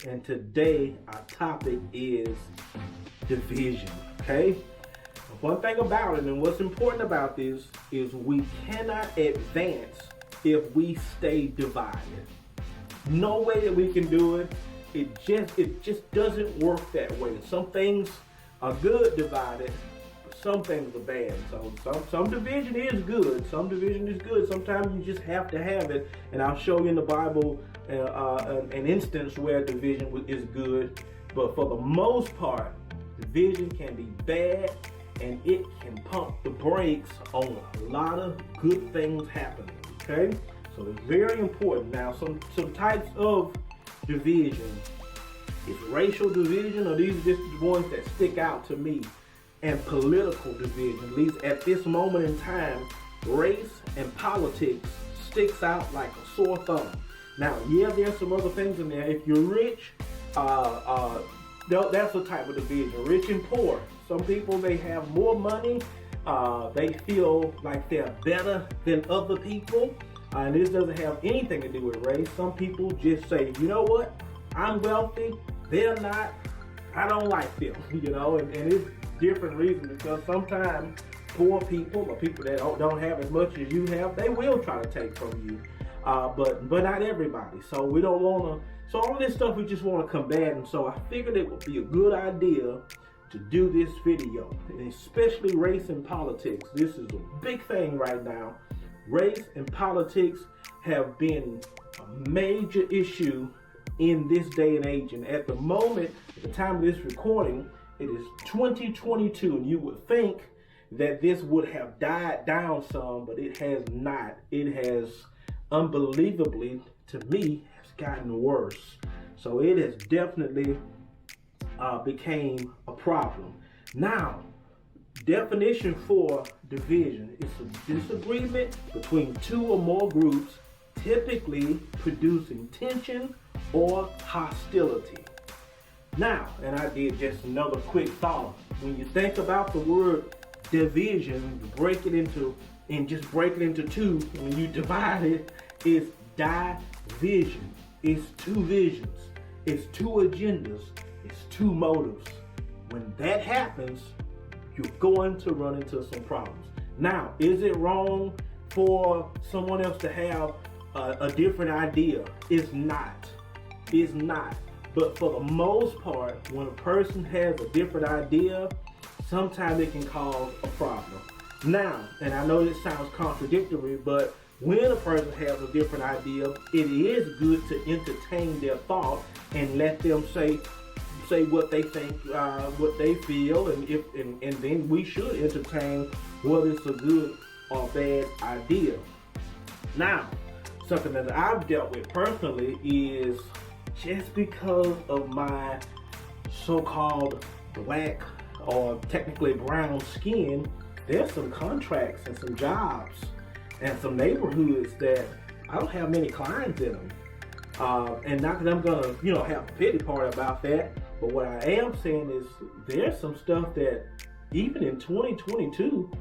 and today our topic is division. Okay? One thing about it, and what's important about this, is we cannot advance if we stay divided. No way that we can do it. It just doesn't work that way. Some things are good divided, but some things are bad. So some division is good. Some division is good. Sometimes you just have to have it. And I'll show you in the Bible an instance where division is good. But for the most part, division can be bad, and it can pump the brakes on a lot of good things happening. Okay, so it's very important. Now, some types of division is racial division, or these are just the ones that stick out to me, and political division. At least at this moment in time, race and politics sticks out like a sore thumb. Now, yeah, there's some other things in there. If you're rich, that's a type of division. Rich and poor. Some people, they have more money. They feel like they're better than other people. And this doesn't have anything to do with race. Some people just say, you know what? I'm wealthy. They're not. I don't like them. And it's different reasons, because sometimes poor people or people that don't have as much as you have, they will try to take from you. But not everybody. So we don't want to. So all this stuff we just want to combat. And so I figured it would be a good idea to do this video, and especially race and politics. This is a big thing right now. Race and politics have been a major issue in this day and age. And at the moment, at the time of this recording, it is 2022, and you would think that this would have died down some, but it has not. It has, unbelievably, to me, has gotten worse. So it has definitely became a problem. Now, definition for division is a disagreement between two or more groups, typically producing tension or hostility. Now, and I did just another quick thought. When you think about the word division, you break it into two. When you divide it, it's division. It's two visions. It's two agendas. It's two motives. When that happens, you're going to run into some problems. Now, is it wrong for someone else to have a different idea? It's not. It's not. But for the most part, when a person has a different idea, sometimes it can cause a problem. Now, and I know this sounds contradictory, but when a person has a different idea, it is good to entertain their thought and let them say what they think, what they feel, and then we should entertain whether it's a good or bad idea. Now, something that I've dealt with personally is, just because of my so-called black or technically brown skin, there's some contracts and some jobs and some neighborhoods that I don't have many clients in them. And not that I'm gonna, have a pity party about that, but what I am saying is there's some stuff that even in 2022,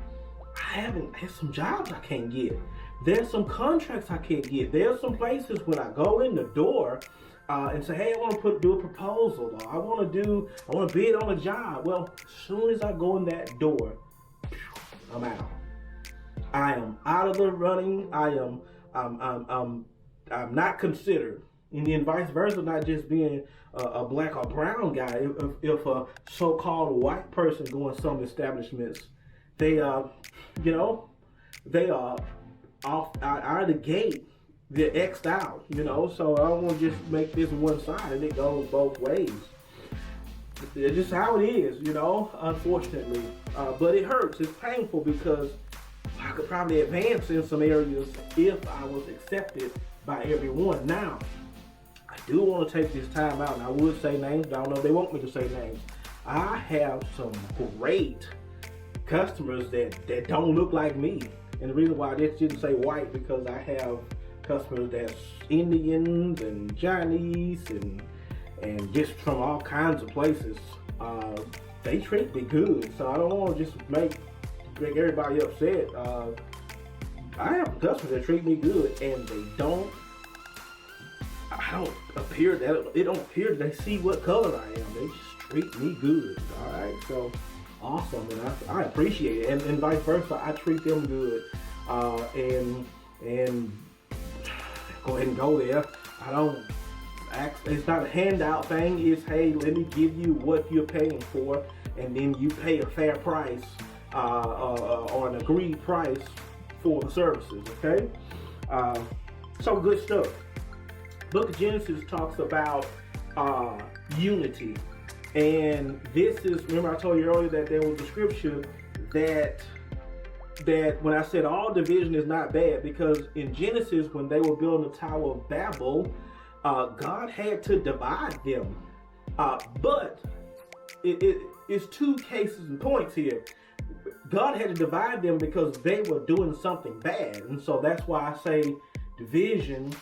there's some jobs I can't get. There's some contracts I can't get. There's some places when I go in the door and say, hey, I want to do a proposal, or I want to bid on a job. Well, as soon as I go in that door, I'm out. I am out of the running. I'm not considered. And then vice versa, not just being a black or brown guy. If a so-called white person go in some establishments, they are off out of the gate. They're X'd out, So I don't want to just make this one-sided. It goes both ways. It's just how it is, unfortunately. But it hurts. It's painful, because I could probably advance in some areas if I was accepted by everyone. Now, I do want to take this time out, and I would say names, but I don't know if they want me to say names. I have some great customers that don't look like me. And the reason why I just didn't say white, because I have customers that's Indians and Chinese and just from all kinds of places. They treat me good, so I don't want to just make everybody upset. I have customers that treat me good, and they don't. I don't appear that it don't appear they see what color I am. They just treat me good. All right, so awesome, and I appreciate it, and vice versa. I treat them good, and go ahead and go there. I don't ask. It's not a handout thing. It's, hey, let me give you what you're paying for, and then you pay a fair price or an agreed price for the services. Okay, so good stuff. Book of Genesis talks about unity, and this is, remember I told you earlier that there was a scripture that when I said all division is not bad, because in Genesis, when they were building the Tower of Babel, God had to divide them, but it's two cases and points here. God had to divide them because they were doing something bad, and so that's why I say division.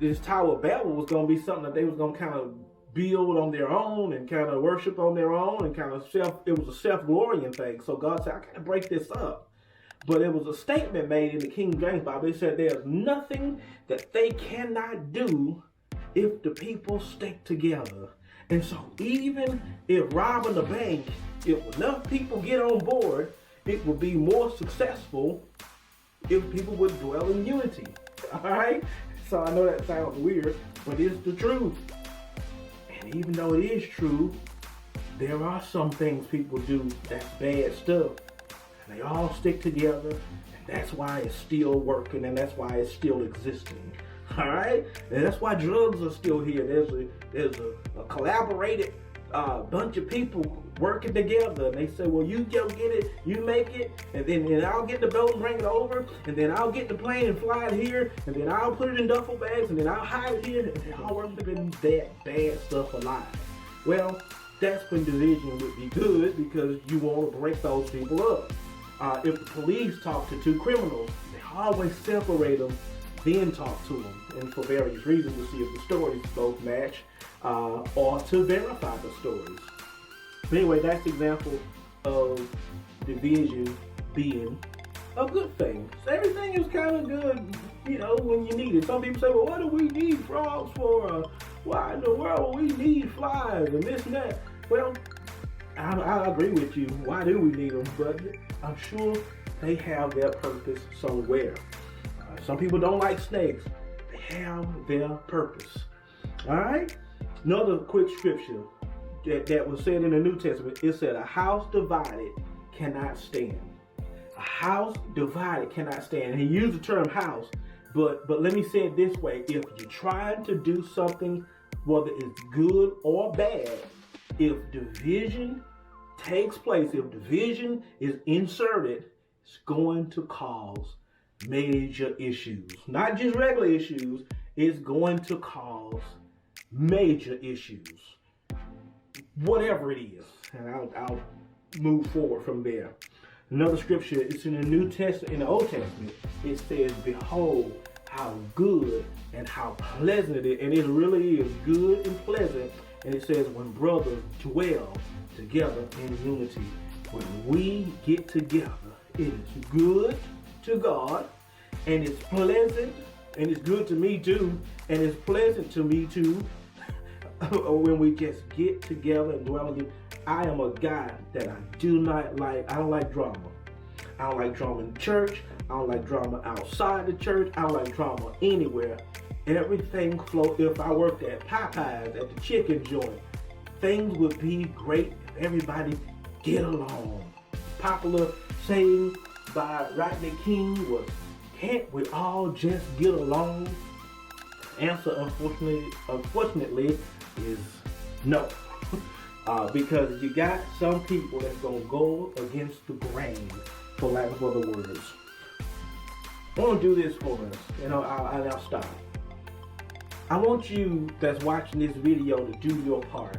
This Tower of Babel was going to be something that they was going to kind of build on their own and kind of worship on their own and kind of it was a self-glorying thing. So God said, I can't break this up. But it was a statement made in the King James Bible. It said there's nothing that they cannot do if the people stick together. And so even if robbing the bank, if enough people get on board, it will be more successful if people would dwell in unity. Alright? So I know that sounds weird, but it's the truth. And even though it is true, there are some things people do that's bad stuff. And they all stick together, and that's why it's still working, and that's why it's still existing. Alright? And that's why drugs are still here. There's a collaborated bunch of people working together, and they say, well, you go get it, you make it, and then I'll get the boat and bring it over, and then I'll get the plane and fly it here, and then I'll put it in duffel bags, and then I'll hide it here, and they all work to that bad stuff alive. Well, that's when division would be good, because you want to break those people up. If the police talk to two criminals, they always separate them, then talk to them, and for various reasons, to see if the stories both match, or to verify the stories. But anyway, that's an example of division being a good thing. So everything is kind of good, you know, when you need it. Some people say, well, what do we need frogs for? Why in the world we need flies and this and that? Well, I agree with you. Why do we need them? But I'm sure they have their purpose somewhere. Some people don't like snakes. They have their purpose. All right? Another quick scripture that was said in the New Testament, it said, a house divided cannot stand. A house divided cannot stand. And he used the term house, but let me say it this way. If you're trying to do something, whether it's good or bad, if division takes place, if division is inserted, it's going to cause major issues. Not just regular issues, it's going to cause major issues. Whatever it is. And I'll move forward from there. Another scripture, it's in the New Testament, in the Old Testament, it says, behold how good and how pleasant it is. And it really is good and pleasant. And it says, when brothers dwell together in unity. When we get together, it is good to God, and it's pleasant, and it's good to me too, and it's pleasant to me too, when we just get together and dwell in. I am a guy that I don't like drama. I don't like drama in church. I don't like drama outside the church. I don't like drama anywhere. Everything flow. If I worked at Popeyes, at the chicken joint, things would be great if everybody get along. Popular saying by Rodney King was, can't we all just get along? Answer, unfortunately, is no. Because you got some people that's going to go against the grain, for lack of other words. I want to do this for us, and I'll stop. I want you that's watching this video to do your part.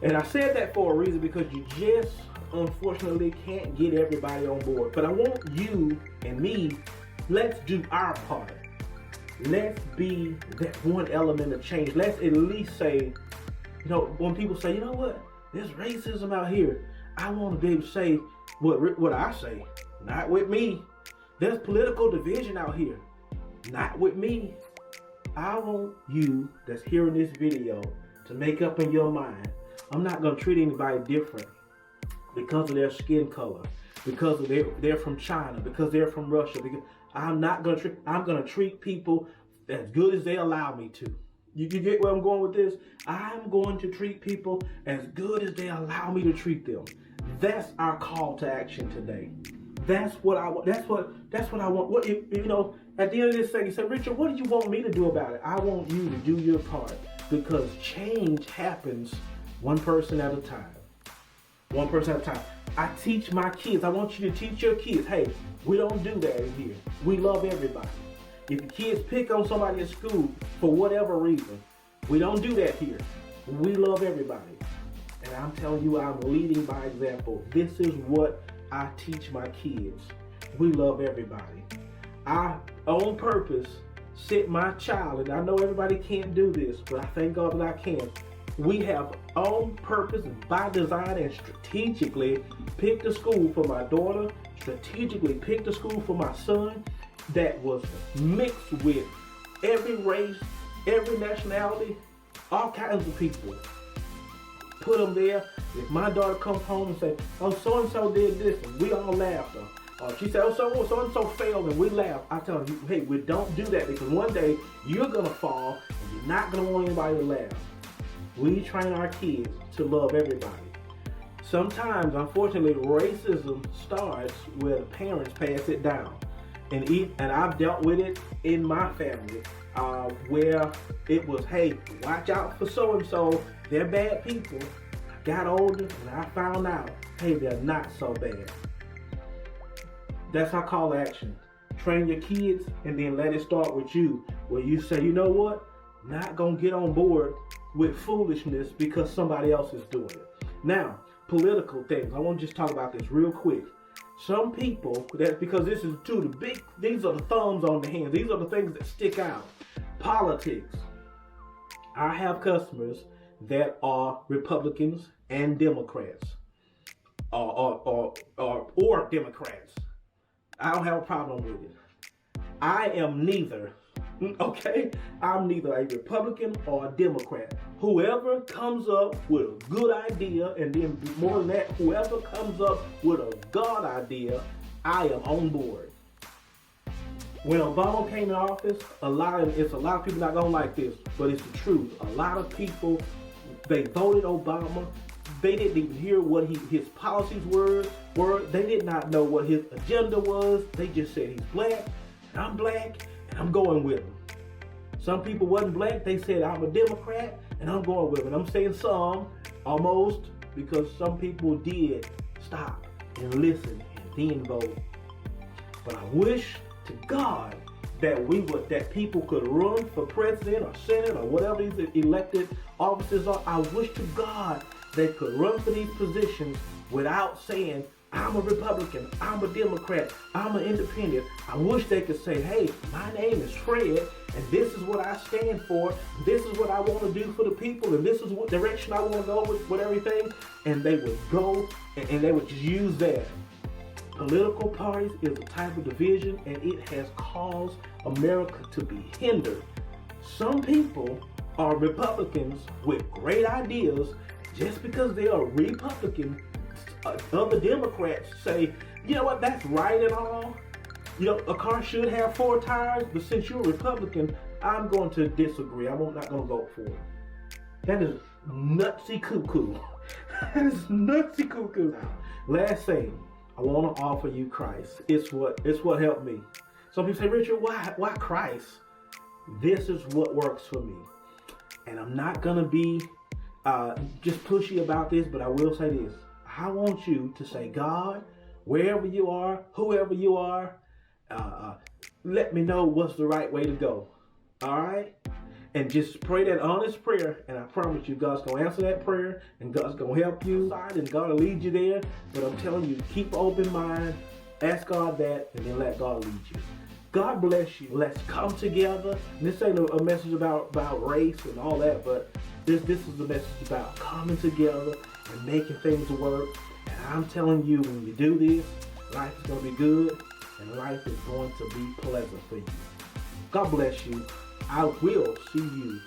And I said that for a reason, because you just unfortunately can't get everybody on board. But I want you and me, let's do our part. Let's be that one element of change. Let's at least say, you know, when people say, you know what, there's racism out here, I want to be able to say what I say. Not with me. There's political division out here. Not with me. I want you that's hearing this video to make up in your mind, I'm not going to treat anybody different because of their skin color, because of they're from China, because they're from Russia. Because I'm going to treat people as good as they allow me to. You get where I'm going with this? I'm going to treat people as good as they allow me to treat them. That's our call to action today. That's what I want. That's what I want. What at the end of this thing, you say, Richard, what do you want me to do about it? I want you to do your part, because change happens one person at a time. One person at a time. I teach my kids. I want you to teach your kids. Hey, we don't do that in here. We love everybody. If the kids pick on somebody at school for whatever reason, we don't do that here. We love everybody. And I'm telling you, I'm leading by example. This is what I teach my kids. We love everybody. I, on purpose, set my child, and I know everybody can't do this, but I thank God that I can. We have on purpose, by design, and strategically picked a school for my daughter, strategically picked a school for my son that was mixed with every race, every nationality, all kinds of people. Put them there. If my daughter comes home and says, oh, so-and-so did this, and we all laughed. She said, oh, so-and-so failed, and we laughed. I tell you, hey, we don't do that, because one day you're going to fall, and you're not going to want anybody to laugh. We train our kids to love everybody. Sometimes, unfortunately, racism starts where the parents pass it down. And I've dealt with it in my family, where it was, hey, watch out for so-and-so. They're bad people. I got older and I found out, hey, they're not so bad. That's our call to action. Train your kids and then let it start with you, where you say, you know what? I'm not going to get on board with foolishness because somebody else is doing it. Now, political things. I want to just talk about this real quick. Some people, because this is these are the thumbs on the hands. These are the things that stick out. Politics. I have customers that are Republicans and Democrats, or Democrats. I don't have a problem with it. I am neither. Okay? I'm neither a Republican or a Democrat. Whoever comes up with a good idea, and then more than that, whoever comes up with a God idea, I am on board. When Obama came in office, a lot of people not gonna like this, but it's the truth. A lot of people, they voted Obama. They didn't even hear what his policies were. They did not know what his agenda was. They just said he's black, and I'm black, and I'm going with him. Some people wasn't black. They said I'm a Democrat, and I'm going with him. I'm saying some, almost, because some people did stop and listen and then vote. But I wish to God that people could run for president or senate or whatever these elected offices are. I wish to God they could run for these positions without saying, I'm a Republican, I'm a Democrat, I'm an independent. I wish they could say, hey, my name is Fred, and this is what I stand for, this is what I want to do for the people, and this is what direction I want to go with everything. And they would go and they would just use that. Political parties is a type of division, and it has caused America to be hindered. Some people are Republicans with great ideas. Just because they are Republican, other Democrats say, you know what, that's right and all. You know, a car should have 4 tires, but since you're a Republican, I'm going to disagree. I'm not going to vote for it. That is nutsy cuckoo. That is nutsy cuckoo. Last thing, I want to offer you Christ. It's what helped me. Some people say, Richard, why Christ? This is what works for me. And I'm not going to be just pushy about this, but I will say this. I want you to say, God, wherever you are, whoever you are, let me know what's the right way to go. All right? And just pray that honest prayer, and I promise you, God's going to answer that prayer, and God's going to help you, and God will lead you there. But I'm telling you, keep an open mind, ask God that, and then let God lead you. God bless you. Let's come together. This ain't a message about race and all that, but this is a message about coming together and making things work. And I'm telling you, when you do this, life is going to be good, and life is going to be pleasant for you. God bless you. I will see you